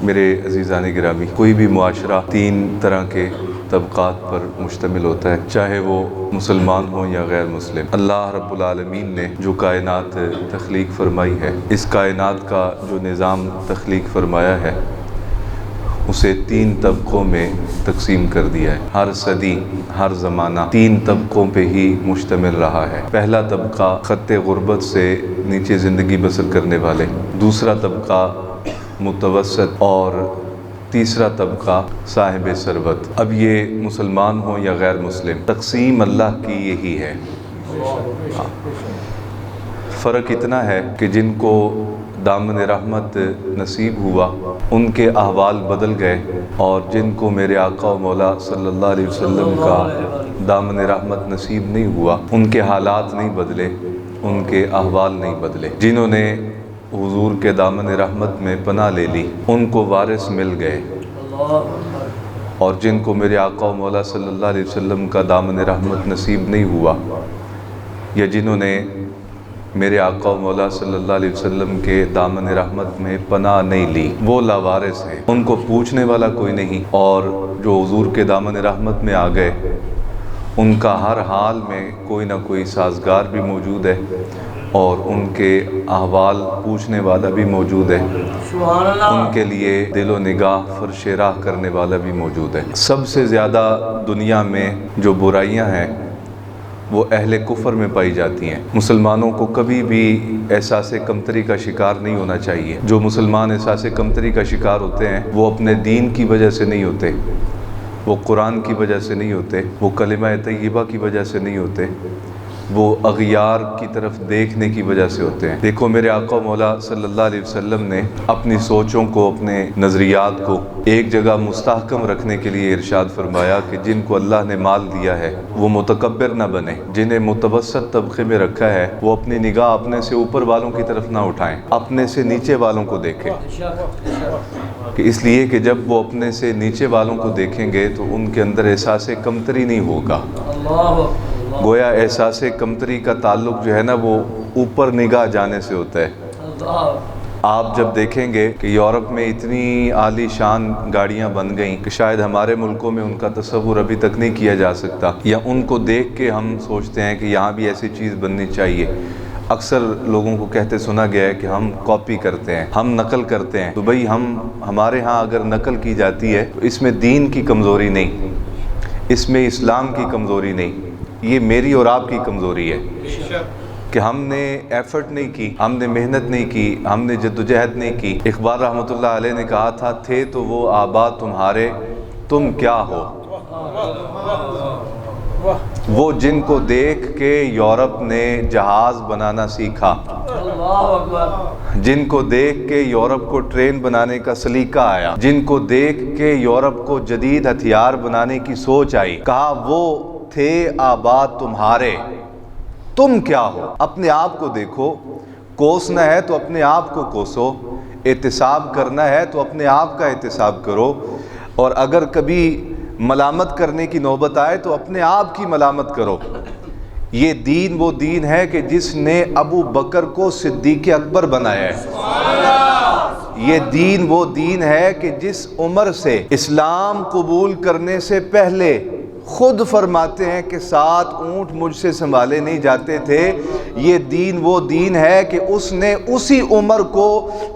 میرے عزیزان گرامی، کوئی بھی معاشرہ تین طرح کے طبقات پر مشتمل ہوتا ہے، چاہے وہ مسلمان ہوں یا غیر مسلم۔ اللہ رب العالمین نے جو کائنات تخلیق فرمائی ہے، اس کائنات کا جو نظام تخلیق فرمایا ہے، اسے تین طبقوں میں تقسیم کر دیا ہے۔ ہر صدی، ہر زمانہ تین طبقوں پہ ہی مشتمل رہا ہے۔ پہلا طبقہ خط غربت سے نیچے زندگی بسر کرنے والے، دوسرا طبقہ متوسط، اور تیسرا طبقہ صاحب ثروت۔ اب یہ مسلمان ہوں یا غیر مسلم، تقسیم اللہ کی یہی ہے۔ فرق اتنا ہے کہ جن کو دامن رحمت نصیب ہوا ان کے احوال بدل گئے، اور جن کو میرے آقا و مولا صلی اللہ علیہ وسلم کا دامن رحمت نصیب نہیں ہوا، ان کے حالات نہیں بدلے، ان کے احوال نہیں بدلے۔ جنہوں نے حضور کے دامن رحمت میں پناہ لے لی ان کو وارث مل گئے، اور جن کو میرے آقا و مولا صلی اللہ علیہ وسلم کا دامن رحمت نصیب نہیں ہوا، یا جنہوں نے میرے آقا و مولا صلی اللہ علیہ وسلم کے دامن رحمت میں پناہ نہیں لی، وہ لاوارث ہیں، ان کو پوچھنے والا کوئی نہیں۔ اور جو حضور کے دامن رحمت میں آ گئے، ان کا ہر حال میں کوئی نہ کوئی سازگار بھی موجود ہے، اور ان کے احوال پوچھنے والا بھی موجود ہے، ان کے لیے دل و نگاہ فرش راہ کرنے والا بھی موجود ہے۔ سب سے زیادہ دنیا میں جو برائیاں ہیں وہ اہل کفر میں پائی جاتی ہیں۔ مسلمانوں کو کبھی بھی احساس کمتری کا شکار نہیں ہونا چاہیے۔ جو مسلمان احساس کمتری کا شکار ہوتے ہیں وہ اپنے دین کی وجہ سے نہیں ہوتے، وہ قرآن کی وجہ سے نہیں ہوتے، وہ کلمہ طیبہ کی وجہ سے نہیں ہوتے، وہ اغیار کی طرف دیکھنے کی وجہ سے ہوتے ہیں۔ دیکھو، میرے آقا مولا صلی اللہ علیہ وسلم نے اپنی سوچوں کو، اپنے نظریات کو ایک جگہ مستحکم رکھنے کے لیے ارشاد فرمایا کہ جن کو اللہ نے مال دیا ہے وہ متکبر نہ بنے، جنہیں متوسط طبقے میں رکھا ہے وہ اپنی نگاہ اپنے سے اوپر والوں کی طرف نہ اٹھائیں، اپنے سے نیچے والوں کو دیکھیں، کہ اس لیے کہ جب وہ اپنے سے نیچے والوں کو دیکھیں گے تو ان کے اندر احساس کمتری نہیں ہوگا۔ گویا احساس کمتری کا تعلق جو ہے نا وہ اوپر نگاہ جانے سے ہوتا ہے۔ آپ جب دیکھیں گے کہ یورپ میں اتنی عالی شان گاڑیاں بن گئیں کہ شاید ہمارے ملکوں میں ان کا تصور ابھی تک نہیں کیا جا سکتا، یا ان کو دیکھ کے ہم سوچتے ہیں کہ یہاں بھی ایسی چیز بننی چاہیے۔ اکثر لوگوں کو کہتے سنا گیا ہے کہ ہم کاپی کرتے ہیں، ہم نقل کرتے ہیں۔ تو بھئی ہمارے ہاں اگر نقل کی جاتی ہے تو اس میں دین کی کمزوری نہیں، اس میں اسلام کی کمزوری نہیں، یہ میری اور آپ کی کمزوری ہے کہ ہم نے ایفرٹ نہیں کی، ہم نے محنت نہیں کی، ہم نے جدوجہد نہیں کی۔ اقبال رحمۃ اللہ علیہ نے کہا تھا، تھے تو وہ آبا تمہارے، تم کیا ہو؟ وہ جن کو دیکھ کے یورپ نے جہاز بنانا سیکھا، جن کو دیکھ کے یورپ کو ٹرین بنانے کا سلیقہ آیا، جن کو دیکھ کے یورپ کو جدید ہتھیار بنانے کی سوچ آئی، کہا وہ تھے آبا تمہارے، تم کیا ہو؟ اپنے آپ کو دیکھو، کوسنا ہے تو اپنے آپ کو کوسو، احتساب کرنا ہے تو اپنے آپ کا احتساب کرو، اور اگر کبھی ملامت کرنے کی نوبت آئے تو اپنے آپ کی ملامت کرو۔ یہ دین وہ دین ہے کہ جس نے ابو بکر کو صدیق اکبر بنایا ہے۔ یہ دین وہ دین ہے کہ جس عمر سے اسلام قبول کرنے سے پہلے خود فرماتے ہیں کہ 7 اونٹ مجھ سے سنبھالے نہیں جاتے تھے۔ یہ دین وہ دین ہے کہ اس نے اسی عمر کو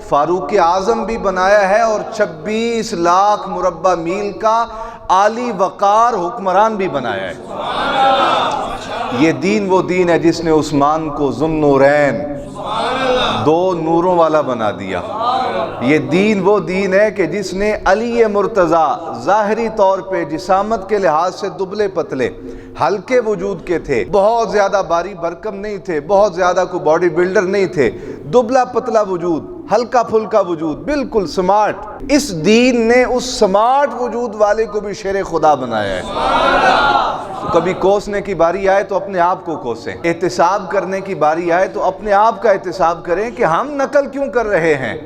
فاروق اعظم بھی بنایا ہے، اور 26 لاکھ مربع میل کا عالی وقار حکمران بھی بنایا ہے۔ یہ دین وہ دین ہے جس نے عثمان کو ذو النورین، 2 نوروں والا بنا دیا۔ یہ دین وہ دین ہے کہ جس نے علی مرتضیٰ ظاہری طور پہ جسامت کے لحاظ سے دبلے پتلے ہلکے وجود کے تھے، بہت زیادہ باری بھرکم نہیں تھے، بہت زیادہ کوئی باڈی بلڈر نہیں تھے، دبلا پتلا وجود، ہلکا پھلکا وجود، بالکل سمارٹ۔ اس دین نے اس سمارٹ وجود والے کو بھی شیر خدا بنایا ہے۔ تو کبھی کوسنے کی باری آئے تو اپنے آپ کو کوسیں، احتساب کرنے کی باری آئے تو اپنے آپ کا احتساب کریں کہ ہم نقل کیوں کر رہے ہیں،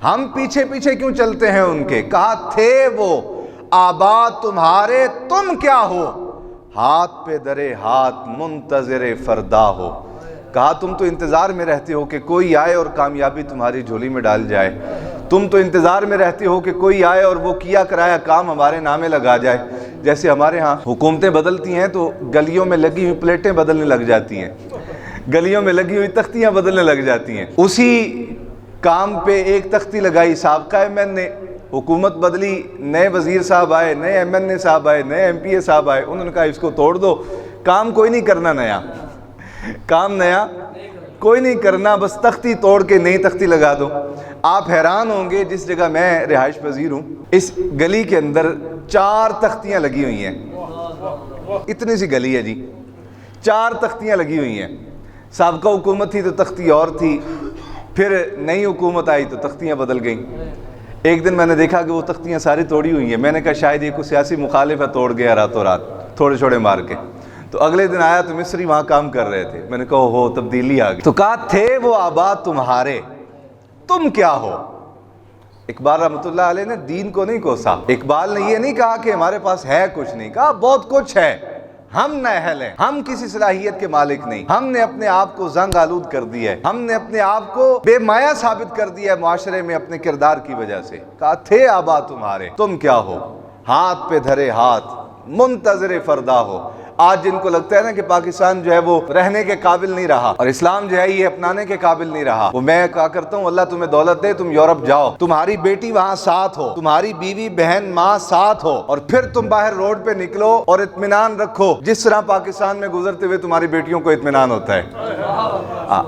ہم پیچھے پیچھے کیوں چلتے ہیں ان کے۔ کہا تھے وہ آبا تمہارے، تم کیا ہو؟ ہاتھ پہ درے ہاتھ منتظر فردا ہو۔ کہا تم تو انتظار میں رہتے ہو کہ کوئی آئے اور کامیابی تمہاری جھولی میں ڈال جائے، تم تو انتظار میں رہتے ہو کہ کوئی آئے اور وہ کیا کرایا کام ہمارے نامے لگا جائے. جیسے ہمارے ہاں حکومتیں بدلتی ہیں تو گلیوں میں لگی ہوئی پلیٹیں بدلنے لگ جاتی ہیں, گلیوں میں لگی ہوئی تختیاں بدلنے لگ جاتی ہیں. اسی کام پہ ایک تختی لگائی سابقہ ایم این نے, حکومت بدلی, نئے وزیر صاحب آئے, نئے ایم این اے صاحب آئے, نئے ایم پی اے صاحب آئے, انہوں نے کہا اس کو توڑ دو. کام کوئی نہیں کرنا نیا, کام نیا کوئی نہیں کرنا, بس تختی توڑ کے نئی تختی لگا دو. آپ حیران ہوں گے, جس جگہ میں رہائش پذیر ہوں اس گلی کے اندر 4 تختیاں لگی ہوئی ہیں. اتنی سی گلی ہے جی, 4 تختیاں لگی ہوئی ہیں. سابقہ حکومت تھی تو تختی اور تھی, پھر نئی حکومت آئی تو تختیاں بدل گئیں. ایک دن میں نے دیکھا کہ وہ تختیاں ساری توڑی ہوئی ہیں. میں نے کہا شاید یہ کوئی سیاسی مخالف ہے, توڑ گیا راتوں رات تھوڑے چھوڑے مار کے. تو اگلے دن آیا تو مصری وہاں کام کر رہے تھے. میں نے کہا ہو تبدیلی آ گئی. تو کہا تھے وہ آباد تمہارے, تم کیا ہو. اقبال رحمۃ اللہ علیہ نے دین کو نہیں کوسا. اقبال نے یہ نہیں کہا کہ ہمارے پاس ہے کچھ نہیں, کہا بہت کچھ ہے, ہم نااہل ہیں, ہم کسی صلاحیت کے مالک نہیں, ہم نے اپنے آپ کو زنگ آلود کر دیا ہے, ہم نے اپنے آپ کو بے مایا ثابت کر دیا ہے معاشرے میں اپنے کردار کی وجہ سے. کہا تھے آباد تمہارے, تم کیا ہو. ہاتھ پہ دھرے ہاتھ منتظر فردا ہو. آج جن کو لگتا ہے نا کہ پاکستان جو ہے وہ رہنے کے قابل نہیں رہا اور اسلام جو ہے یہ اپنانے کے قابل نہیں رہا, وہ میں کہا کرتا ہوں اللہ تمہیں دولت دے, تم یورپ جاؤ, تمہاری بیٹی وہاں ساتھ ہو, تمہاری بیوی بہن ماں ساتھ ہو, اور پھر تم باہر روڈ پہ نکلو اور اطمینان رکھو جس طرح پاکستان میں گزرتے ہوئے تمہاری بیٹیوں کو اطمینان ہوتا ہے.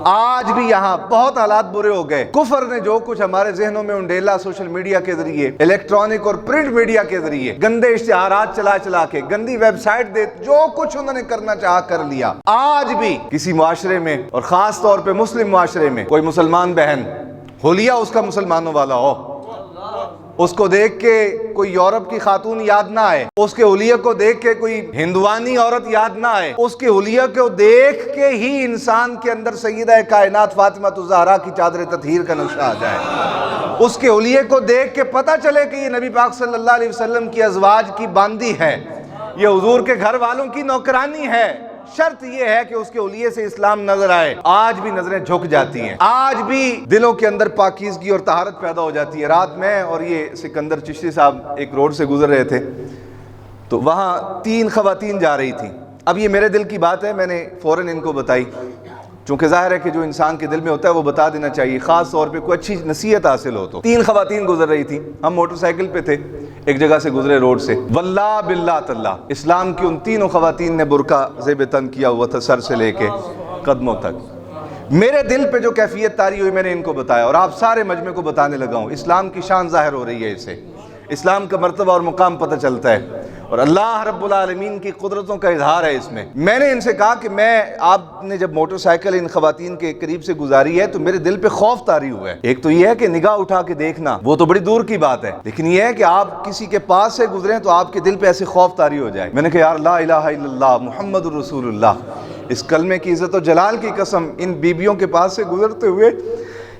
آج بھی یہاں بہت حالات برے ہو گئے. کفر نے جو کچھ ہمارے ذہنوں میں انڈیلا سوشل میڈیا کے ذریعے, الیکٹرانک اور پرنٹ میڈیا کے ذریعے گندے اشتہارات چلا کے, گندی ویب سائٹ دے, جو کچھ انہوں نے کرنا چاہا کر لیا. آج بھی کسی معاشرے میں اور خاص طور پہ مسلم معاشرے میں کوئی مسلمان بہن حلیہ اس کا مسلمانوں والا ہو, اس کو دیکھ کے کوئی یورپ کی خاتون یاد نہ آئے, اس کے حلیہ کو دیکھ کے کوئی ہندوانی عورت یاد نہ آئے, اس کے حلیہ کو دیکھ کے ہی انسان کے اندر سیدہ کائنات فاطمہ الزہرا کی چادر تطہیر کا نقشہ آ جائے, اس کے حلیہ کو دیکھ کے پتہ چلے کہ یہ نبی پاک صلی اللہ علیہ وسلم کی ازواج کی باندی ہے, یہ حضور کے گھر والوں کی نوکرانی ہے. شرط یہ ہے کہ اس کے حلیے سے اسلام نظر آئے. آج بھی نظریں جھک جاتی ہیں, آج بھی دلوں کے اندر پاکیزگی اور طہارت پیدا ہو جاتی ہے. رات میں اور یہ سکندر چشتی صاحب ایک روڈ سے گزر رہے تھے تو وہاں 3 خواتین جا رہی تھیں. اب یہ میرے دل کی بات ہے, میں نے فوراً ان کو بتائی, چونکہ ظاہر ہے کہ جو انسان کے دل میں ہوتا ہے وہ بتا دینا چاہیے, خاص طور پہ کوئی اچھی نصیحت حاصل ہو تو. 3 خواتین گزر رہی تھیں, ہم موٹر سائیکل پہ تھے, ایک جگہ سے گزرے روڈ سے. واللہ باللہ تاللہ اسلام کی ان 3 خواتین نے برقع زیب تن کیا ہوا تھا سر سے لے کے قدموں تک. میرے دل پہ جو کیفیت طاری ہوئی میں نے ان کو بتایا اور آپ سارے مجمع کو بتانے لگا ہوں. اسلام کی شان ظاہر ہو رہی ہے, اس سے اسلام کا مرتبہ اور مقام پتہ چلتا ہے اور اللہ رب العالمین کی قدرتوں کا اظہار ہے اس میں. میں نے ان سے کہا کہ آپ نے جب موٹر سائیکل ان خواتین کے قریب سے گزاری ہے تو میرے دل پہ خوف طاری ہوا ہے. ایک تو یہ ہے کہ نگاہ اٹھا کے دیکھنا وہ تو بڑی دور کی بات ہے, لیکن یہ ہے کہ آپ کسی کے پاس سے گزریں تو آپ کے دل پہ ایسے خوف طاری ہو جائے. میں نے کہا یار لا الہ الا اللہ محمد الرسول اللہ, اس کلمے کی عزت و جلال کی قسم ان بیبیوں کے پاس سے گزرتے ہوئے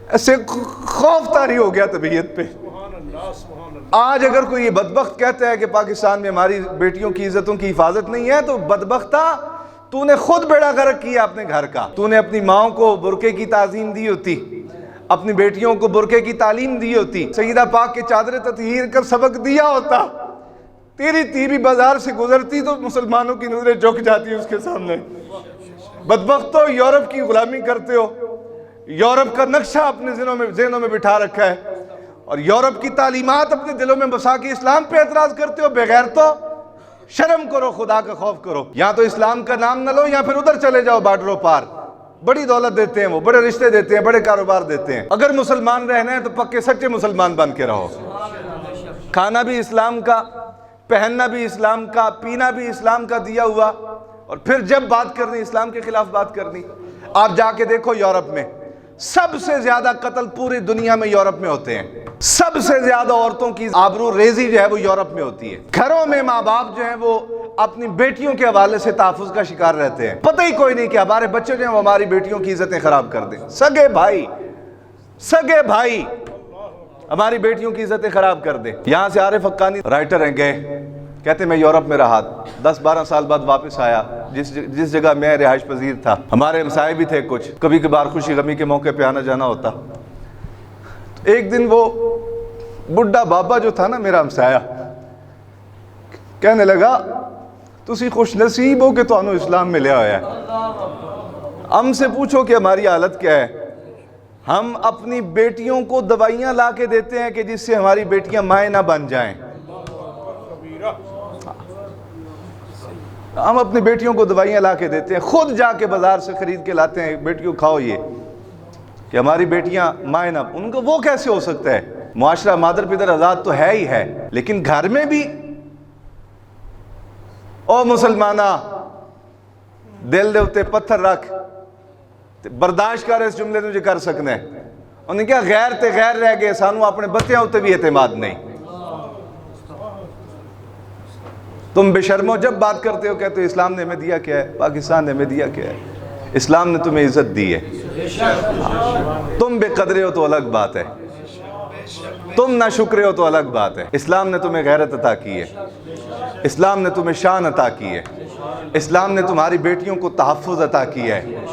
ایسے خوف طاری ہو گیا طبیعت پہ. آج اگر کوئی یہ بدبخت کہتا ہے کہ پاکستان میں ہماری بیٹیوں کی عزتوں کی حفاظت نہیں ہے تو بدبختہ تو نے خود بیڑا غرق کیا اپنے گھر کا. تو نے اپنی ماؤں کو برقعے کی تعظیم دی ہوتی, اپنی بیٹیوں کو برقعے کی تعلیم دی ہوتی, سیدہ پاک کے چادر تطہیر کا سبق دیا ہوتا, تیری بھی بازار سے گزرتی تو مسلمانوں کی نظریں جھک جاتی اس کے سامنے. بدبختو یورپ کی غلامی کرتے ہو, یورپ کا نقشہ اپنے ذہنوں میں بٹھا رکھا ہے اور یورپ کی تعلیمات اپنے دلوں میں بسا کے اسلام پہ اعتراض کرتے ہو. بغیر تو شرم کرو, خدا کا خوف کرو. یا تو اسلام کا نام نہ لو یا پھر ادھر چلے جاؤ بارڈروں پار. بڑی دولت دیتے ہیں وہ, بڑے رشتے دیتے ہیں, بڑے کاروبار دیتے ہیں. اگر مسلمان رہنا ہے تو پکے سچے مسلمان بن کے رہو. کھانا بھی اسلام کا, پہننا بھی اسلام کا, پینا بھی اسلام کا دیا ہوا, اور پھر جب بات کرنی اسلام کے خلاف بات کرنی. آپ جا کے دیکھو یورپ میں سب سے زیادہ قتل پوری دنیا میں یورپ میں ہوتے ہیں. سب سے زیادہ عورتوں کی آبرو ریزی جو ہے وہ یورپ میں ہوتی ہے. گھروں میں ماں باپ جو ہیں وہ اپنی بیٹیوں کے حوالے سے تحفظ کا شکار رہتے ہیں. پتہ ہی کوئی نہیں کہ ہمارے بچے جو ہیں وہ ہماری بیٹیوں کی عزتیں خراب کر دیں. سگے بھائی ہماری بیٹیوں کی عزتیں خراب کر دیں. یہاں سے عارف حقانی رائٹر ہیں, گئے کہتے میں یورپ میں رہا, 10-12 سال بعد واپس آیا. جس جگہ میں رہائش پذیر تھا ہمارے ہمسائے بھی تھے کچھ, کبھی کبھار خوشی غمی کے موقع پہ آنا جانا ہوتا. ایک دن وہ بڈھا بابا جو تھا نا میرا ہمسایا، کہنے لگا تسی خوش نصیب ہو کہ تانوں اسلام ملیا ہوا ہے، ہم سے پوچھو کہ ہماری حالت کیا ہے، ہم اپنی بیٹیوں کو دوائیاں لا کے دیتے ہیں کہ جس سے ہماری بیٹیاں مائیں نہ بن جائیں، ہم اپنی بیٹیوں کو دوائیاں لا کے دیتے ہیں، خود جا کے بازار سے خرید کے لاتے ہیں، بیٹیوں کھاؤ یہ کہ ہماری بیٹیاں مائیں نہ، ان کو وہ کیسے ہو سکتا ہے؟ معاشرہ مادر پدر آزاد تو ہے ہی ہے، لیکن گھر میں بھی او مسلمانہ دل دے اتے پتھر رکھ، برداشت کر اس جملے تجھے کر سکنے، انہوں نے کہا غیر تے غیر رہ گئے، سانوں اپنے بچیاں اتے بھی اعتماد نہیں۔ تم بے شرمو جب بات کرتے ہو کہتے ہو اسلام نے ہمیں دیا کیا ہے، پاکستان نے ہمیں دیا کیا ہے، اسلام نے تمہیں عزت دی ہے، تم بے قدرے ہو تو الگ بات ہے، تم نہ شکرے ہو تو الگ بات ہے، اسلام نے تمہیں غیرت عطا کی ہے، اسلام نے تمہیں شان عطا کی ہے، اسلام نے تمہاری بیٹیوں کو تحفظ عطا کیا ہے،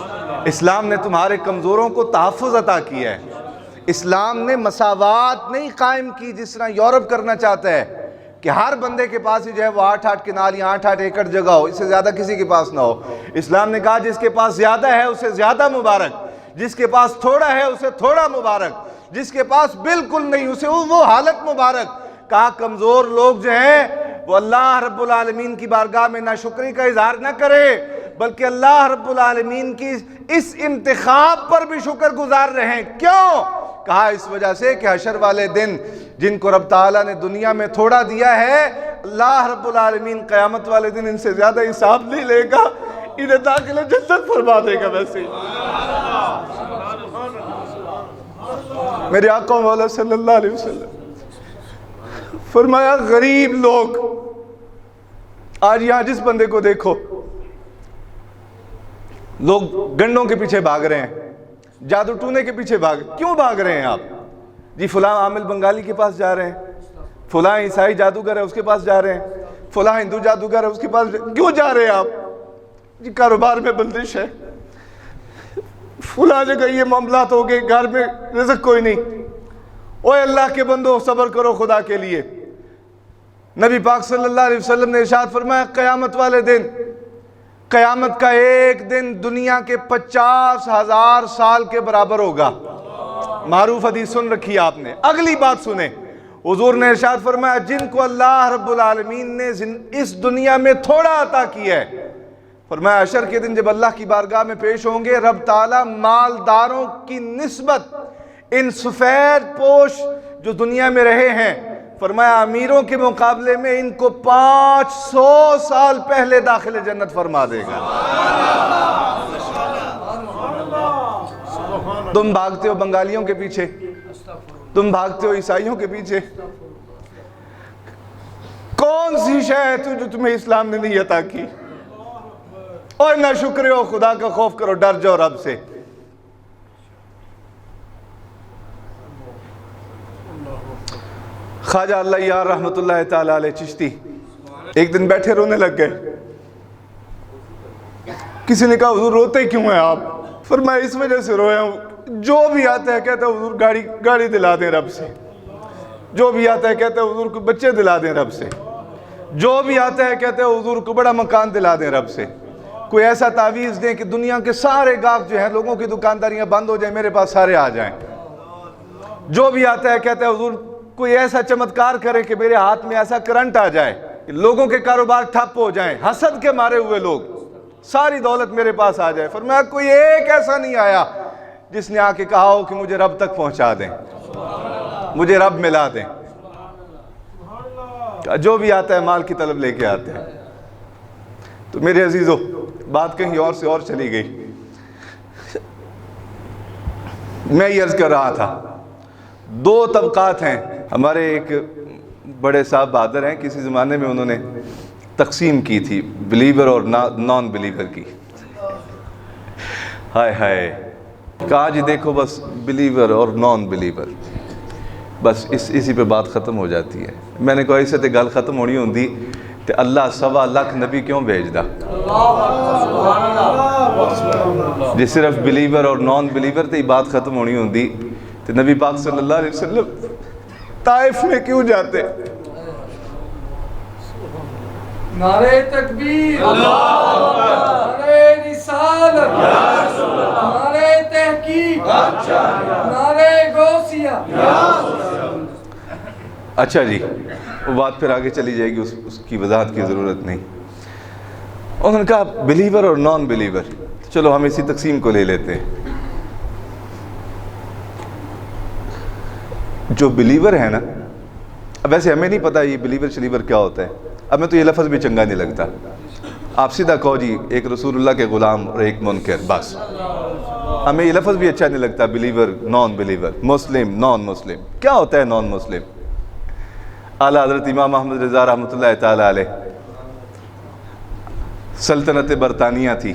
اسلام نے تمہارے کمزوروں کو تحفظ عطا کیا ہے، اسلام نے مساوات نہیں قائم کی جس طرح یورپ کرنا چاہتا ہے کہ ہر بندے کے پاس ہی جو ہے وہ 8 کنالیاں 8 ایکڑ جگہ ہو، اس سے زیادہ کسی کے پاس نہ ہو۔ اسلام نے کہا جس کے پاس زیادہ ہے اسے زیادہ مبارک، جس کے پاس تھوڑا ہے اسے تھوڑا مبارک، جس کے پاس بالکل نہیں اسے وہ حالت مبارک۔ کہا کمزور لوگ جو ہیں وہ اللہ رب العالمین کی بارگاہ میں نہ شکری کا اظہار نہ کرے بلکہ اللہ رب العالمین کی اس انتخاب پر بھی شکر گزار رہیں۔ کیوں؟ کہا اس وجہ سے کہ حشر والے دن جن کو رب تعالیٰ نے دنیا میں تھوڑا دیا ہے، اللہ رب العالمین قیامت والے دن ان سے زیادہ حساب نہیں لے گا، انہیں داخل جنت فرما دے گا۔ ویسے میرے آقا مولا صلی اللہ علیہ وسلم فرمایا غریب لوگ، آج یہاں جس بندے کو دیکھو لوگ گنڈوں کے پیچھے بھاگ رہے ہیں، جادو ٹونے کے پیچھے کیوں بھاگ رہے ہیں آپ؟ جی فلاں عامل بنگالی کے پاس جا رہے ہیں، فلاں عیسائی جادوگر ہے اس کے پاس جا رہے ہیں، فلاں ہندو جادوگر ہے اس کے پاس کیوں جا رہے ہیں آپ؟ جی کاروبار میں بندش ہے، فلاں جگہ یہ معاملات ہو گئے، گھر میں رزق کوئی نہیں۔ اوے اللہ کے بندو صبر کرو خدا کے لیے۔ نبی پاک صلی اللہ علیہ وسلم نے ارشاد فرمایا قیامت والے دن، قیامت کا ایک دن دنیا کے 50,000 سال کے برابر ہوگا۔ معروف حدیث سن رکھی آپ نے، اگلی بات سنیں، حضور نے ارشاد فرمایا جن کو اللہ رب العالمین نے اس دنیا میں تھوڑا عطا کیا ہے، فرمایا حشر کے دن جب اللہ کی بارگاہ میں پیش ہوں گے، رب تعالیٰ مالداروں کی نسبت ان سفید پوش جو دنیا میں رہے ہیں، فرمایا امیروں کے مقابلے میں ان کو 500 سال پہلے داخل جنت فرما دے گا۔ تم بھاگتے ہو بنگالیوں کے پیچھے، تم بھاگتے ہو عیسائیوں کے پیچھے، کون سی شے ہے جو تمہیں اسلام نے نہیں عطا کی؟ اور نہ شکر ہو، خدا کا خوف کرو، ڈر جاؤ رب سے۔ خواجہ اللہ یار رحمت اللہ تعالیٰ علیہ چشتی ایک دن بیٹھے رونے لگ گئے۔ کسی نے کہا حضور روتے کیوں ہیں آپ؟ فرمایا اس وجہ سے رویا ہوں، جو بھی آتا ہے کہتا ہے حضور گاڑی دلا دیں رب سے، جو بھی آتا ہے کہتا ہے حضور کو بچے دلا دیں رب سے، جو بھی آتا ہے کہتا ہے حضور کو بڑا مکان دلا دیں رب سے، کوئی ایسا تعویذ دیں کہ دنیا کے سارے گاہک جو ہیں لوگوں کی دکانداریاں بند ہو جائیں، میرے پاس سارے آ جائیں۔ جو بھی آتا ہے کہتا ہے حضور کوئی ایسا چمتکار کرے کہ میرے ہاتھ میں ایسا کرنٹ آ جائے کہ لوگوں کے کاروبار ٹھپ ہو جائیں، حسد کے مارے ہوئے لوگ، ساری دولت میرے پاس آ جائے۔ فرمایا کوئی ایک ایسا نہیں آیا جس نے آ کے کہا ہو کہ مجھے رب تک پہنچا دیں، مجھے رب ملا دیں۔ جو بھی آتا ہے مال کی طلب لے کے آتے ہیں۔ تو میرے عزیزو بات کہیں اور سے اور چلی گئی۔ میں یہ عرض کر رہا تھا دو طبقات ہیں ہمارے، ایک بڑے صاحب بہادر ہیں، کسی زمانے میں انہوں نے تقسیم کی تھی بلیور اور نان بلیور کی، ہائے ہائے، کہا جی دیکھو بس بلیور اور نان بلیور، بس اسی پہ بات ختم ہو جاتی ہے۔ میں نے کہا اسے تے گل ختم ہونی ہوندی تے اللہ 1.25 نبی کیوں بھیجدا؟ جی صرف بلیور اور نان بلیور تے بات ختم ہونی ہوندی تے نبی پاک صلی اللہ علیہ وسلم طائف میں کیوں جاتے؟ نعرے تکبیر، نعرے رسالت، نعرے تحقیق، نعرے غوثیہ۔ اچھا جی، وہ بات پھر آگے چلی جائے گی، اس کی وضاحت کی ضرورت نہیں۔ انہوں نے کہا بلیور اور نان بلیور، چلو ہم اسی تقسیم کو لے لیتے ہیں۔ جو بلیور ہے نا، اب ویسے ہمیں نہیں پتا یہ بلیور شلیور کیا ہوتا ہے، اب میں تو یہ لفظ بھی چنگا نہیں لگتا، آپ سیدھا کہو جی ایک رسول اللہ کے غلام اور ایک منکر، بس۔ ہمیں یہ لفظ بھی اچھا نہیں لگتا، بلیور نان بلیور، مسلم نان مسلم، کیا ہوتا ہے نان مسلم؟ اعلیٰ حضرت امام احمد رضا رحمۃ اللہ تعالیٰ علیہ، سلطنت برطانیہ تھی،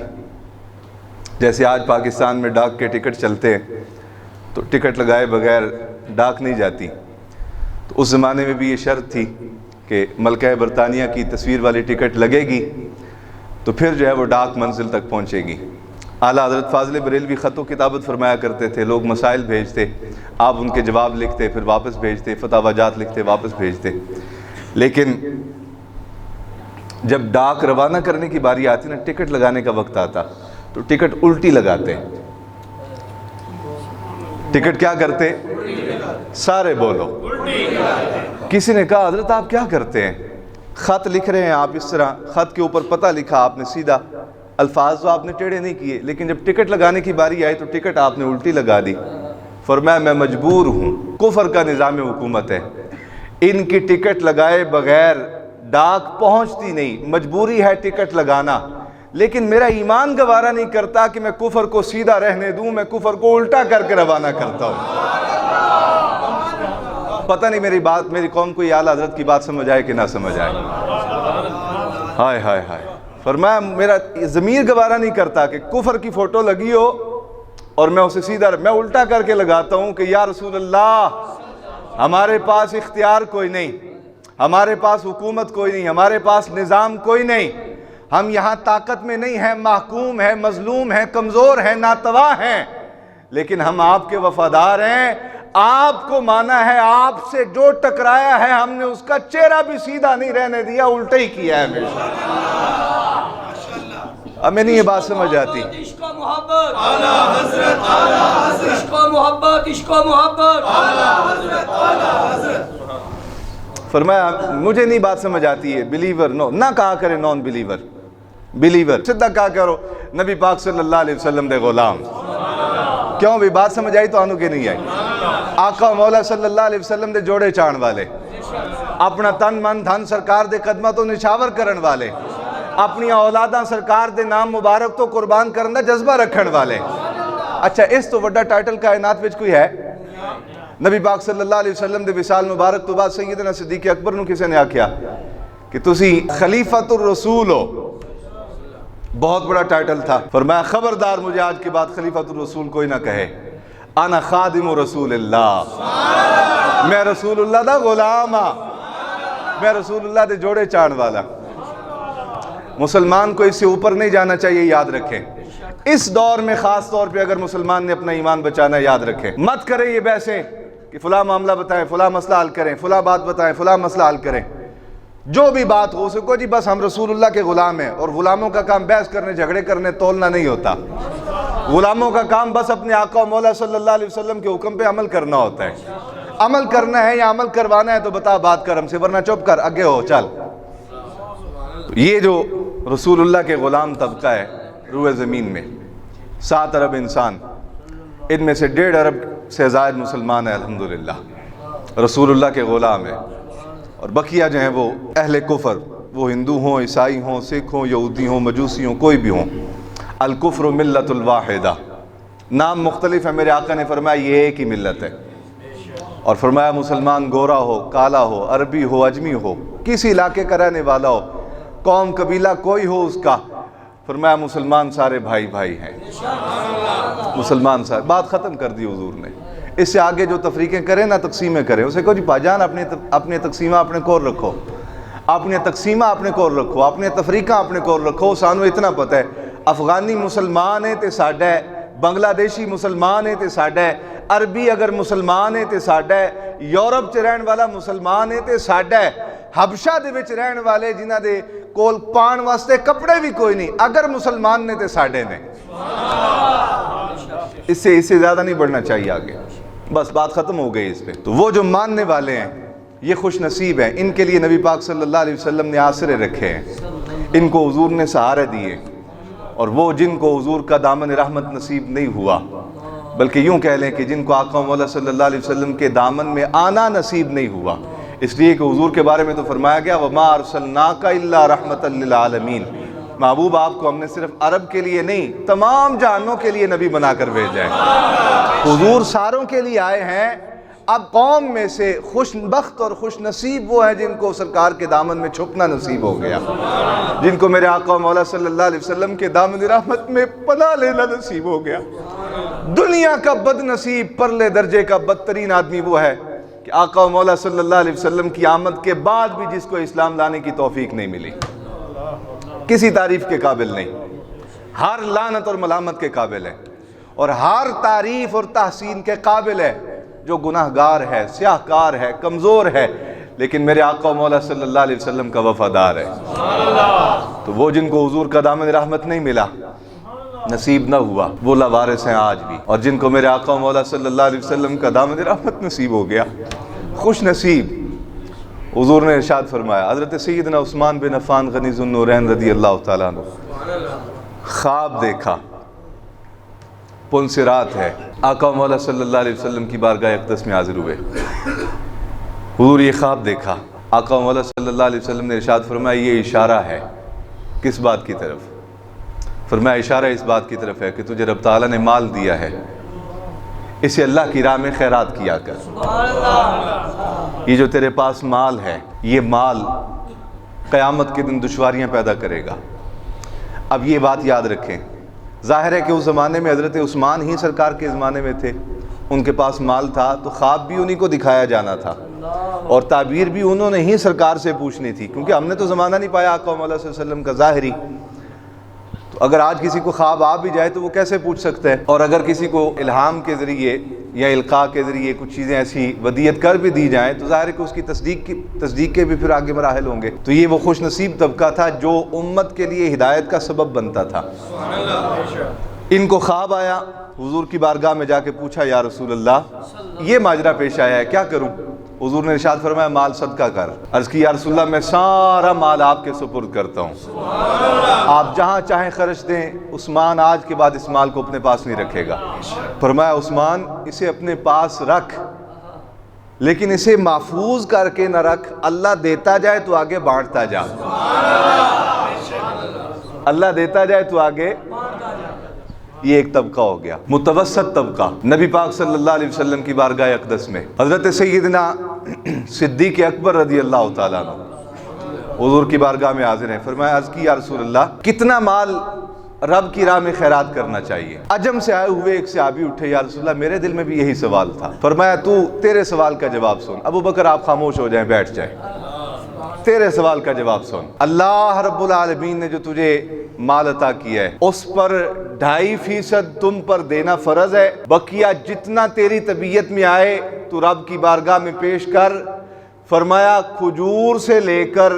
جیسے آج پاکستان میں ڈاک کے ٹکٹ چلتے ہیں تو ٹکٹ لگائے بغیر ڈاک نہیں جاتی، تو اس زمانے میں بھی یہ شرط تھی کہ ملکہ برطانیہ کی تصویر والی ٹکٹ لگے گی تو پھر جو ہے وہ ڈاک منزل تک پہنچے گی۔ اعلیٰ حضرت فاضل بریلوی خط و کتابت فرمایا کرتے تھے، لوگ مسائل بھیجتے، آپ ان کے جواب لکھتے، پھر واپس بھیجتے، فتاوی جات لکھتے، واپس بھیجتے، لیکن جب ڈاک روانہ کرنے کی باری آتی نا، ٹکٹ لگانے کا وقت آتا تو ٹکٹ الٹی لگاتے۔ ٹکٹ کیا کرتے؟ سارے بولو۔ کسی نے کہا حضرت آپ کیا کرتے ہیں؟ خط لکھ رہے ہیں آپ اس طرح، خط کے اوپر پتہ لکھا آپ نے سیدھا، الفاظ تو آپ نے ٹیڑھے نہیں کیے، لیکن جب ٹکٹ لگانے کی باری آئی تو ٹکٹ آپ نے الٹی لگا دی۔ فرمایا میں مجبور ہوں، کفر کا نظام حکومت ہے، ان کی ٹکٹ لگائے بغیر ڈاک پہنچتی نہیں، مجبوری ہے ٹکٹ لگانا، لیکن میرا ایمان گوارا نہیں کرتا کہ میں کفر کو سیدھا رہنے دوں، میں کفر کو الٹا کر کے روانہ کرتا ہوں۔ پتہ نہیں میری قوم کو یہ اعلیٰ حضرت کی بات سمجھ آئے کہ نہ سمجھ آئے۔ ہائے ہائے ہائے، فرمایا میرا ضمیر گوارا نہیں کرتا کہ کفر کی فوٹو لگی ہو اور میں اسے سیدھا میں الٹا کر کے لگاتا ہوں کہ یا رسول اللہ ہمارے پاس اختیار کوئی نہیں، ہمارے پاس حکومت کوئی نہیں، ہمارے پاس نظام کوئی نہیں، ہم یہاں طاقت میں نہیں ہیں، محکوم ہیں، مظلوم ہیں، کمزور ہیں، ناتواں ہیں، لیکن ہم آپ کے وفادار ہیں، آپ کو مانا ہے، آپ سے جو ٹکرایا ہے ہم نے اس کا چہرہ بھی سیدھا نہیں رہنے دیا، الٹا ہی کیا ہے ہمیشہ۔ ہمیں نہیں یہ بات سمجھ آتی۔ عشق و محبت، اعلیٰ حضرت، اعلیٰ حضرت، عشق و محبت، عشق و محبت، اعلیٰ حضرت، اعلیٰ حضرت۔ فرمایا مجھے نہیں بات سمجھ آتی ہے، بلیور نو نہ کہا کرے، نان بلیور، بلیور سدھا کہا کرو نبی پاک صلی اللہ علیہ وسلم دے غلام۔ کیوں بھی بات سمجھ آئی تو آنوں کے نہیں آئی؟ آقا مولا صلی اللہ علیہ وسلم دے جوڑے چان والے، اپنا تن من دھن سرکار دے قدمہ تو نشاور کرن والے، اپنی اولاداں سرکار دے نام مبارک تو قربان کرن دا جذبہ رکھن والے۔ اچھا اس تو وڈا ٹائٹل کائنات وچ کوئی ہے؟ نبی پاک صلی اللہ علیہ وسلم دے وصال مبارک تو بعد سیدنا صدیق اکبر نو کسے نے آکھیا کہ تسی خلیفۃ الرسول ہو، بہت بڑا ٹائٹل تھا۔ فرمایا خبردار مجھے آج کے بعد خلیفۃ الرسول کوئی نہ کہے، انا خادم رسول اللہ، میں رسول اللہ دا غلام ہاں، میں رسول اللہ دے جوڑے چان والا۔ مسلمان کو اس سے اوپر نہیں جانا چاہیے، یاد رکھیں۔ اس دور میں خاص طور پہ اگر مسلمان نے اپنا ایمان بچانا ہے، یاد رکھیں، مت کریں یہ بحثیں کہ فلاں معاملہ بتائیں، فلاں مسئلہ حل کریں، فلاں بات بتائیں، فلاں مسئلہ حل کریں۔ جو بھی بات ہو سکو جی بس ہم رسول اللہ کے غلام ہیں، اور غلاموں کا کام بحث کرنے، جھگڑے کرنے، تولنا نہیں ہوتا۔ غلاموں کا کام بس اپنے آقا و مولا صلی اللہ علیہ وسلم کے حکم پہ عمل کرنا ہوتا ہے۔ عمل کرنا ہے یا عمل کروانا ہے تو بتا بات کر ہم سے، ورنہ چپ کر آگے ہو چل۔ یہ جو رسول اللہ کے غلام طبقہ ہے روئے زمین میں، 7 ارب انسان، ان میں سے 1.5 ارب سے زائد مسلمان ہیں الحمدللہ، رسول اللہ کے غلام ہیں، اور بقیہ جو ہیں وہ اہل کفر، وہ ہندو ہوں، عیسائی ہوں، سکھ ہوں، یہودی ہوں، مجوسی ہوں، کوئی بھی ہوں۔ الکفر ملت الواحدہ، نام مختلف ہے، میرے آقا نے فرمایا یہ ایک ہی ملت ہے، اور فرمایا مسلمان گورا ہو، کالا ہو، عربی ہو، اجمی ہو، کسی علاقے کا رہنے والا ہو، قوم قبیلہ کوئی ہو اس کا، فرمایا مسلمان سارے بھائی بھائی ہیں، مسلمان سارے۔ بات ختم کر دی حضور نے۔ اس سے آگے جو تفریقیں کریں نہ تقسیمیں کریں، اسے کہو جی پاجان اپنے تقسیمہ اپنے کور رکھو، اپنے تقسیمہ اپنے کور رکھو، اپنے تفریقہ اپنے کور رکھو۔ سانو اتنا پتہ ہے افغانی مسلمان ہے تے ساڈا ہے، بنگلہ دیشی مسلمان ہے تے ساڈا ہے، عربی اگر مسلمان ہے تے ساڈا ہے، یورپ چ رہن والا مسلمان ہے تے ساڈا ہے، حبشہ دے وچ رہن والے جنہاں دے کول پان واسطے کپڑے بھی کوئی نہیں، اگر مسلمان نے تے ساڈے نے۔ اس سے زیادہ نہیں بڑھنا چاہیے آگے، بس بات ختم ہو گئی اس پہ۔ تو وہ جو ماننے والے ہیں یہ خوش نصیب ہیں، ان کے لیے نبی پاک صلی اللہ علیہ وسلم نے آسرے رکھے ہیں، ان کو حضور نے سہارے دیے، اور وہ جن کو حضور کا دامن رحمت نصیب نہیں ہوا، بلکہ یوں کہہ لیں کہ جن کو آقا مولا صلی اللہ علیہ وسلم کے دامن میں آنا نصیب نہیں ہوا، اس لیے کہ حضور کے بارے میں تو فرمایا گیا وَمَا أَرْسَلْنَاكَ إِلَّا رَحْمَةً لِّلْعَالَمِينَ، محبوب آپ کو ہم نے صرف عرب کے لیے نہیں تمام جہانوں کے لیے نبی بنا کر بھیجا ہے۔ حضور ساروں کے لیے آئے ہیں۔ اب قوم میں سے خوش بخت اور خوش نصیب وہ ہیں جن کو سرکار کے دامن میں چھپنا نصیب ہو گیا، جن کو میرے آقا مولا صلی اللہ علیہ وسلم کے دامن رحمت میں پناہ لینا نصیب ہو گیا۔ دنیا کا بد نصیب پرلے درجے کا بدترین آدمی وہ ہے کہ آقا مولا صلی اللہ علیہ وسلم کی آمد کے بعد بھی جس کو اسلام لانے کی توفیق نہیں ملی، کسی تعریف کے قابل نہیں، ہر لعنت اور ملامت کے قابل ہے، اور ہر تعریف اور تحسین کے قابل ہے جو گناہ گار ہے، سیاہ کار ہے، کمزور ہے، لیکن میرے آقا مولا صلی اللہ علیہ وسلم کا وفادار ہے۔ تو وہ جن کو حضور کا دامن رحمت نہیں ملا، نصیب نہ ہوا، وہ لاوارث ہیں آج بھی، اور جن کو میرے آقا مولا صلی اللہ علیہ وسلم کا دامن رحمت نصیب ہو گیا، خوش نصیب۔ حضور نے ارشاد فرمایا، حضرت سیدنا عثمان بن عفان غنی ذو النورین رضی اللہ تعالیٰ عنہ، خواب دیکھا، پل صراط ہے، آقا مولا صلی اللہ علیہ وسلم کی بارگاہ اقدس میں حاضر ہوئے، حضور یہ خواب دیکھا، آقا مولا صلی اللہ علیہ وسلم نے ارشاد فرمایا یہ اشارہ ہے، کس بات کی طرف؟ فرمایا اشارہ اس بات کی طرف ہے کہ تجھے رب تعالیٰ نے مال دیا ہے، اسے اللہ کی راہ میں خیرات کیا کر۔ یہ جو تیرے پاس مال ہے، یہ مال قیامت کے دن دشواریاں پیدا کرے گا۔ اب یہ بات یاد رکھیں، ظاہر ہے کہ اس زمانے میں حضرت عثمان ہی سرکار کے زمانے میں تھے، ان کے پاس مال تھا تو خواب بھی انہی کو دکھایا جانا تھا، اور تعبیر بھی انہوں نے ہی سرکار سے پوچھنی تھی، کیونکہ ہم نے تو زمانہ نہیں پایا آقا مولا صلی اللہ علیہ وسلم کا ظاہری، تو اگر آج کسی کو خواب آ بھی جائے تو وہ کیسے پوچھ سکتا ہے؟ اور اگر کسی کو الہام کے ذریعے یا القاء کے ذریعے کچھ چیزیں ایسی ودیت کر بھی دی جائیں تو ظاہر ہے کہ اس کی تصدیق کے بھی پھر آگے مراحل ہوں گے۔ تو یہ وہ خوش نصیب طبقہ تھا جو امت کے لیے ہدایت کا سبب بنتا تھا۔ ان کو خواب آیا، حضور کی بارگاہ میں جا کے پوچھا یا رسول اللہ یہ ماجرا پیش آیا ہے، کیا کروں؟ حضور نے ارشاد فرمایا مال صدقہ کر۔ عرض کی یا رسول اللہ میں سارا مال آپ کے سپرد کرتا ہوں، آپ جہاں چاہیں خرچ دیں، عثمان آج کے بعد اس مال کو اپنے پاس نہیں رکھے گا۔ فرمایا عثمان اسے اپنے پاس رکھ، لیکن اسے محفوظ کر کے نہ رکھ، اللہ دیتا جائے تو آگے بانٹتا جا، اللہ دیتا جائے تو آگے۔ یہ ایک طبقہ ہو گیا متوسط طبقہ۔ نبی پاک صلی اللہ علیہ وسلم کی بارگاہ اقدس میں حضرت سیدنا صدیق اکبر رضی اللہ تعالیٰ عنہ حضور کی بارگاہ میں حاضر ہیں۔ فرمایا عرض کی یا رسول اللہ کتنا مال رب کی راہ میں خیرات کرنا چاہیے؟ عجم سے آئے ہوئے ایک صحابی اٹھے، یا رسول اللہ میرے دل میں بھی یہی سوال تھا۔ فرمایا تیرے سوال کا جواب سن۔ ابو بکر آپ خاموش ہو جائیں، بیٹھ جائیں، تیرے سوال کا جواب سن۔ اللہ رب العالمین نے جو تجھے مال عطا کیا ہے اس پر 2.5% تم پر دینا فرض ہے، بقیہ جتنا تیری طبیعت میں آئے تو رب کی بارگاہ میں پیش کر۔ فرمایا کھجور سے لے کر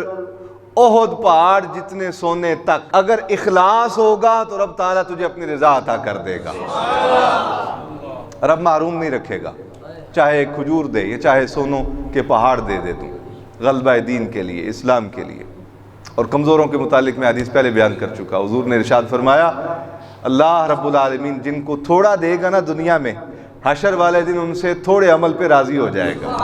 احد پہاڑ جتنے سونے تک اگر اخلاص ہوگا تو رب تعالیٰ تجھے اپنی رضا عطا کر دے گا، رب محروم نہیں رکھے گا، چاہے کھجور دے یا چاہے سونوں کے پہاڑ دے دے تم، غلبہ دین کے لیے، اسلام کے لیے۔ اور کمزوروں کے متعلق میں حدیث پہلے بیان کر چکا، حضور نے ارشاد فرمایا اللہ رب العالمین جن کو تھوڑا دے گا نا دنیا میں، حشر والے دن ان سے تھوڑے عمل پہ راضی ہو جائے گا۔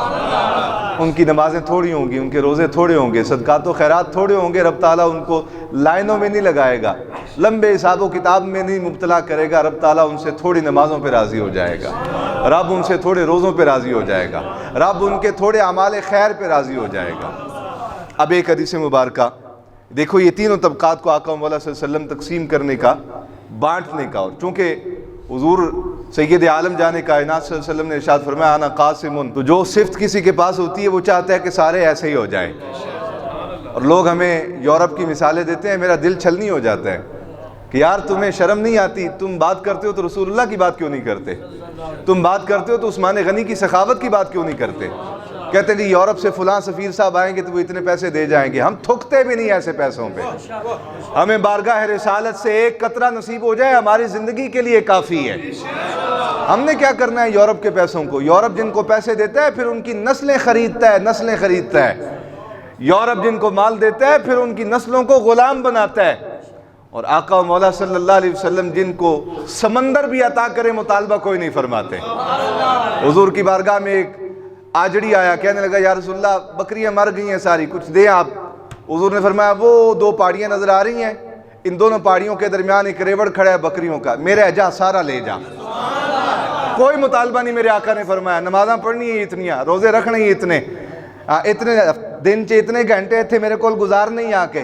ان کی نمازیں تھوڑی ہوں گی، ان کے روزے تھوڑے ہوں گے، صدقات و خیرات تھوڑے ہوں گے، رب تعالیٰ ان کو لائنوں میں نہیں لگائے گا، لمبے حساب و کتاب میں نہیں مبتلا کرے گا، رب تعالیٰ ان سے تھوڑی نمازوں پہ راضی ہو جائے گا، رب ان سے تھوڑے روزوں پہ راضی ہو جائے گا، رب ان کے تھوڑے اعمال خیر پہ راضی ہو جائے گا۔ اب ایک حدیث مبارکہ دیکھو، یہ تینوں طبقات کو آقا مولا صلی اللہ علیہ وسلم تقسیم کرنے کا، بانٹنے کا، اور چونکہ حضور سید عالم جانے کائنات صلی اللہ علیہ وسلم نے ارشاد فرمایا انا قاسم، تو جو صفت کسی کے پاس ہوتی ہے وہ چاہتا ہے کہ سارے ایسے ہی ہو جائیں، اور لوگ ہمیں یورپ کی مثالیں دیتے ہیں، میرا دل چھلنی ہو جاتا ہے کہ یار تمہیں شرم نہیں آتی؟ تم بات کرتے ہو تو رسول اللہ کی بات کیوں نہیں کرتے؟ تم بات کرتے ہو تو عثمان غنی کی سخاوت کی بات کیوں نہیں کرتے؟ کہتے جی یورپ سے فلاں سفیر صاحب آئیں گے تو وہ اتنے پیسے دے جائیں گے. ہم تھکتے بھی نہیں ایسے پیسوں پہ. ہمیں بارگاہ رسالت سے ایک قطرہ نصیب ہو جائے ہماری زندگی کے لیے کافی ہے. ہم نے کیا کرنا ہے یورپ کے پیسوں کو؟ یورپ جن کو پیسے دیتا ہے پھر ان کی نسلیں خریدتا ہے. یورپ جن کو مال دیتا ہے پھر ان کی نسلوں کو غلام بناتا ہے. اور آقا و مولا صلی اللہ علیہ وسلم جن کو سمندر بھی عطا کرے مطالبہ کوئی نہیں فرماتے. حضور کی بارگاہ میں ایک آجڑی آیا, کہنے لگا یا رسول اللہ بکریاں مر گئی ہیں ساری, کچھ دیں آپ. حضور نے فرمایا وہ 2 پہاڑیاں نظر آ رہی ہیں, ان دونوں پہاڑیوں کے درمیان ایک ریوڑ کھڑا ہے بکریوں کا, میرے جا سارا لے جا. کوئی مطالبہ نہیں میرے آقا نے فرمایا. نمازاں پڑھنی ہے اتنیاں, روزے رکھنے ہی اتنے دن چ اتنے گھنٹے تھے میرے کول گزارنے ہی آ کے,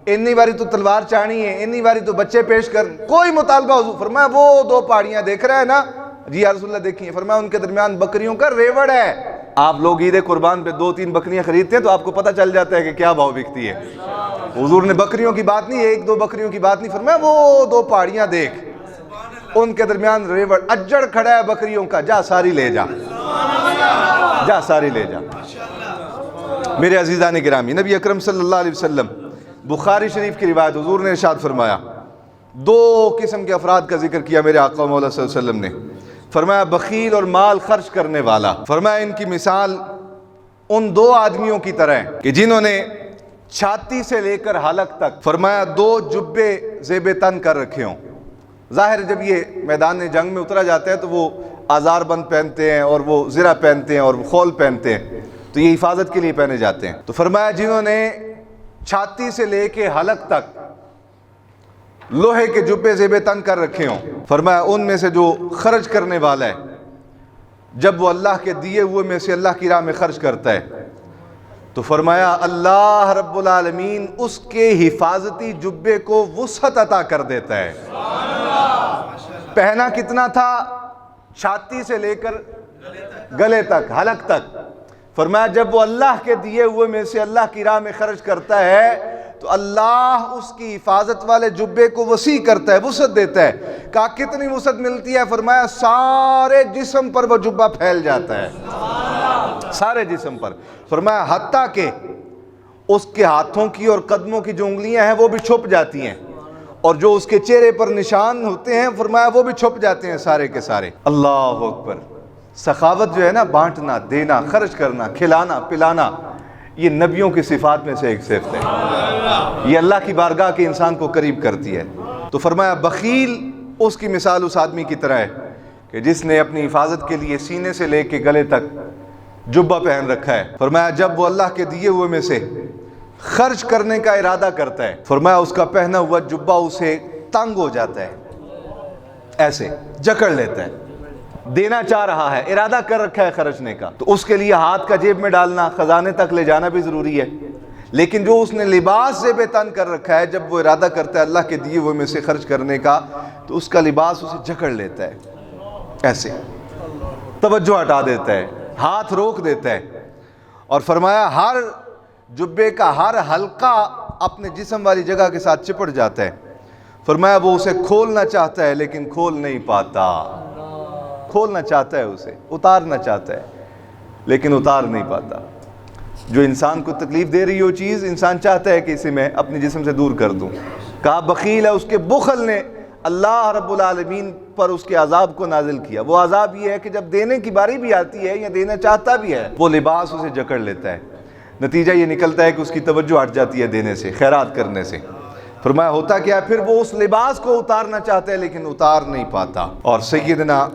انی باری تو تلوار چاہنی ہے, انی باری تو بچے پیش کر. کوئی مطالبہ. حضور فرمایا وہ 2 پہاڑیاں دیکھ رہا ہے نا؟ جی یا رسول اللہ دیکھیے. فرمایا ان کے درمیان بکریوں کا ریوڑ ہے. آپ لوگ عید قربان پہ 2-3 بکریاں خریدتے ہیں تو آپ کو پتہ چل جاتا ہے کہ کیا بھاؤ بکتی ہے. حضور نے بکریوں کی بات نہیں, 1-2 بکریوں کی بات نہیں فرمایا, وہ 2 پہاڑیاں دیکھ, ان کے درمیان ریوڑ اجڑ کھڑا ہے بکریوں کا, جا ساری لے جا, جا ساری لے جا. میرے عزیزان گرامی, نبی اکرم صلی اللہ علیہ وسلم, بخاری شریف کی روایت, حضور نے ارشاد فرمایا, 2 قسم کے افراد کا ذکر کیا میرے آقا مولا صلی اللہ علیہ وسلم نے. فرمایا بخیل اور مال خرچ کرنے والا. فرمایا ان کی مثال ان 2 آدمیوں کی طرح ہے کہ جنہوں نے چھاتی سے لے کر حلق تک, فرمایا 2 جبے زیب تن کر رکھے ہوں. ظاہر جب یہ میدان جنگ میں اترا جاتا ہے تو وہ آزار بند پہنتے ہیں اور وہ زرہ پہنتے ہیں اور خول پہنتے ہیں, تو یہ حفاظت کے لیے پہنے جاتے ہیں. تو فرمایا جنہوں نے چھاتی سے لے کے حلق تک لوہے کے جبے زیب تن کر رکھے ہوں, فرمایا ان میں سے جو خرچ کرنے والا ہے جب وہ اللہ کے دیے ہوئے میں سے اللہ کی راہ میں خرچ کرتا ہے تو فرمایا اللہ رب العالمین اس کے حفاظتی جبے کو وسعت عطا کر دیتا ہے. پہنا کتنا تھا؟ چھاتی سے لے کر گلے تک, حلق تک. فرمایا جب وہ اللہ کے دیے ہوئے میں سے اللہ کی راہ میں خرچ کرتا ہے تو اللہ اس کی حفاظت والے جبے کو وسیع کرتا ہے, وسعت دیتا ہے. کہا کتنی وسعت ملتی ہے؟ فرمایا سارے جسم پر وہ جبہ پھیل جاتا ہے, سارے جسم پر. فرمایا حتیٰ کہ اس کے ہاتھوں کی اور قدموں کی جو انگلیاں ہیں وہ بھی چھپ جاتی ہیں, اور جو اس کے چہرے پر نشان ہوتے ہیں فرمایا وہ بھی چھپ جاتے ہیں سارے کے سارے. اللہ اکبر. سخاوت جو ہے نا, بانٹنا, دینا, خرچ کرنا, کھلانا پلانا, یہ نبیوں کی صفات میں سے ایک صفت ہے. یہ اللہ کی بارگاہ کے انسان کو قریب کرتی ہے. تو فرمایا بخیل اس کی مثال اس آدمی کی طرح ہے کہ جس نے اپنی حفاظت کے لیے سینے سے لے کے گلے تک جبہ پہن رکھا ہے. فرمایا جب وہ اللہ کے دیے ہوئے میں سے خرچ کرنے کا ارادہ کرتا ہے فرمایا اس کا پہنا ہوا جبہ اسے تنگ ہو جاتا ہے, ایسے جکڑ لیتا ہے. دینا چاہ رہا ہے, ارادہ کر رکھا ہے خرچنے کا, تو اس کے لیے ہاتھ کا جیب میں ڈالنا, خزانے تک لے جانا بھی ضروری ہے. لیکن جو اس نے لباس زیب تن کر رکھا ہے, جب وہ ارادہ کرتا ہے اللہ کے دیے ہوئے میں سے خرچ کرنے کا تو اس کا لباس اسے جکڑ لیتا ہے, ایسے توجہ ہٹا دیتا ہے, ہاتھ روک دیتا ہے. اور فرمایا ہر جبے کا ہر حلقہ اپنے جسم والی جگہ کے ساتھ چپٹ جاتا ہے. فرمایا وہ اسے کھولنا چاہتا ہے لیکن کھول نہیں پاتا. کھولنا چاہتا ہے, اسے اتارنا چاہتا ہے لیکن اتار نہیں پاتا. جو انسان کو تکلیف دے رہی ہو چیز, انسان چاہتا ہے کہ اسے میں اپنے جسم سے دور کر دوں. کہا بخیل ہے, اس کے بخل نے اللہ رب العالمین پر اس کے عذاب کو نازل کیا. وہ عذاب یہ ہے کہ جب دینے کی باری بھی آتی ہے یا دینا چاہتا بھی ہے, وہ لباس اسے جکڑ لیتا ہے. نتیجہ یہ نکلتا ہے کہ اس کی توجہ ہٹ جاتی ہے دینے سے, خیرات کرنے سے. فرمایا ہوتا کیا ہے, پھر وہ اس لباس کو اتارنا چاہتا ہے لیکن اتار نہیں پاتا. اور سیدنا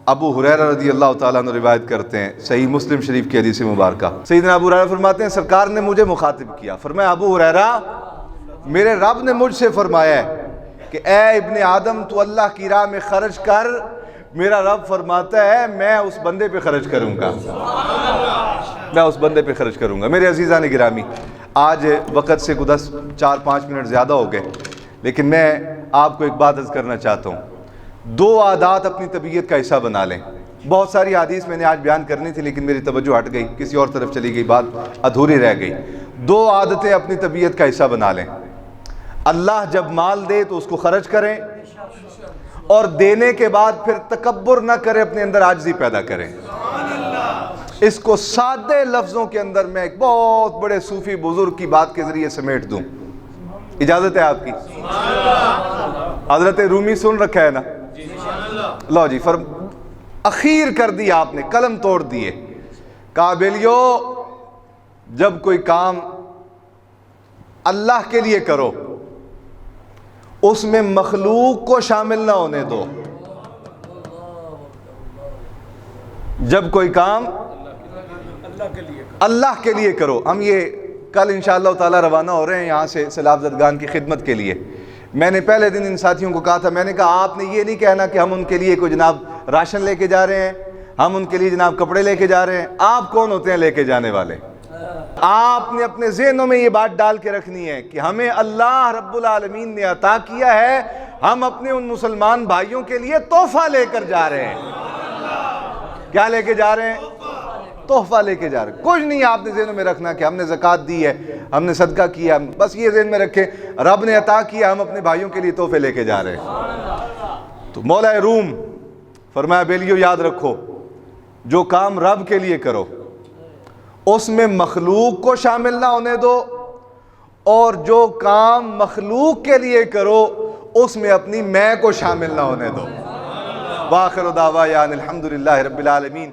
ابو ہریرہ رضی اللہ تعالیٰ عنہ روایت کرتے ہیں, صحیح مسلم شریف کی حدیث مبارکہ, سیدنا ابو ہریرہ فرماتے ہیں سرکار نے مجھے مخاطب کیا. فرمایا ابو ہریرہ, میرے رب نے مجھ سے فرمایا ہے کہ اے ابن آدم تو اللہ کی راہ میں خرچ کر. میرا رب فرماتا ہے میں اس بندے پہ خرچ کروں گا, میں اس بندے پہ خرچ کروں گا. میرے عزیزان گرامی, آج وقت سے 4-5 منٹ زیادہ ہو گئے, لیکن میں آپ کو ایک بات عرض کرنا چاہتا ہوں. 2 عادات اپنی طبیعت کا حصہ بنا لیں. بہت ساری حدیث میں نے آج بیان کرنی تھی لیکن میری توجہ ہٹ گئی, کسی اور طرف چلی گئی, بات ادھوری رہ گئی. 2 عادتیں اپنی طبیعت کا حصہ بنا لیں. اللہ جب مال دے تو اس کو خرچ کریں، اور دینے کے بعد پھر تکبر نہ کریں، اپنے اندر عاجزی پیدا کریں۔ اس کو سادے لفظوں کے اندر میں ایک بہت بڑے صوفی بزرگ کی بات کے ذریعے سمیٹ دوں، اجازت ہے آپ کی؟ حضرت رومی سن رکھا ہے نا؟ لو جی، اخیر کر دی آپ نے، قلم توڑ دیے، کہا بیلیو جب کوئی کام اللہ کے لیے کرو اس میں مخلوق کو شامل نہ ہونے دو۔ جب کوئی کام اللہ کے لیے کرو۔ ہم یہ کل انشاءاللہ تعالی روانہ ہو رہے ہیں یہاں سے سیلاب زدگان کی خدمت کے لیے۔ میں نے پہلے دن ان ساتھیوں کو کہا تھا، میں نے کہا آپ نے یہ نہیں کہنا کہ ہم ان کے لیے کوئی جناب راشن لے کے جا رہے ہیں، ہم ان کے لیے جناب کپڑے لے کے جا رہے ہیں۔ آپ کون ہوتے ہیں لے کے جانے والے؟ آپ نے اپنے ذہنوں میں یہ بات ڈال کے رکھنی ہے کہ ہمیں اللہ رب العالمین نے عطا کیا ہے، ہم اپنے ان مسلمان بھائیوں کے لیے تحفہ لے کر جا رہے ہیں۔ کیا لے کے جا رہے ہیں؟ تحفہ لے کے جا رہے ہیں۔ کچھ نہیں آپ نے ذہنوں میں رکھنا کہ ہم نے زکوٰۃ دی ہے، ہم نے صدقہ کیا، بس یہ ذہن میں رکھیں رب نے عطا کیا، ہم اپنے بھائیوں کے لیے تحفے لے کے جا رہے ہیں۔ تو مولا روم فرمایا بیلیو یاد رکھو، جو کام رب کے لیے کرو اس میں مخلوق کو شامل نہ ہونے دو، اور جو کام مخلوق کے لیے کرو اس میں اپنی میں کو شامل نہ ہونے دو۔ وآخر دعوانا الحمدللہ رب العالمین۔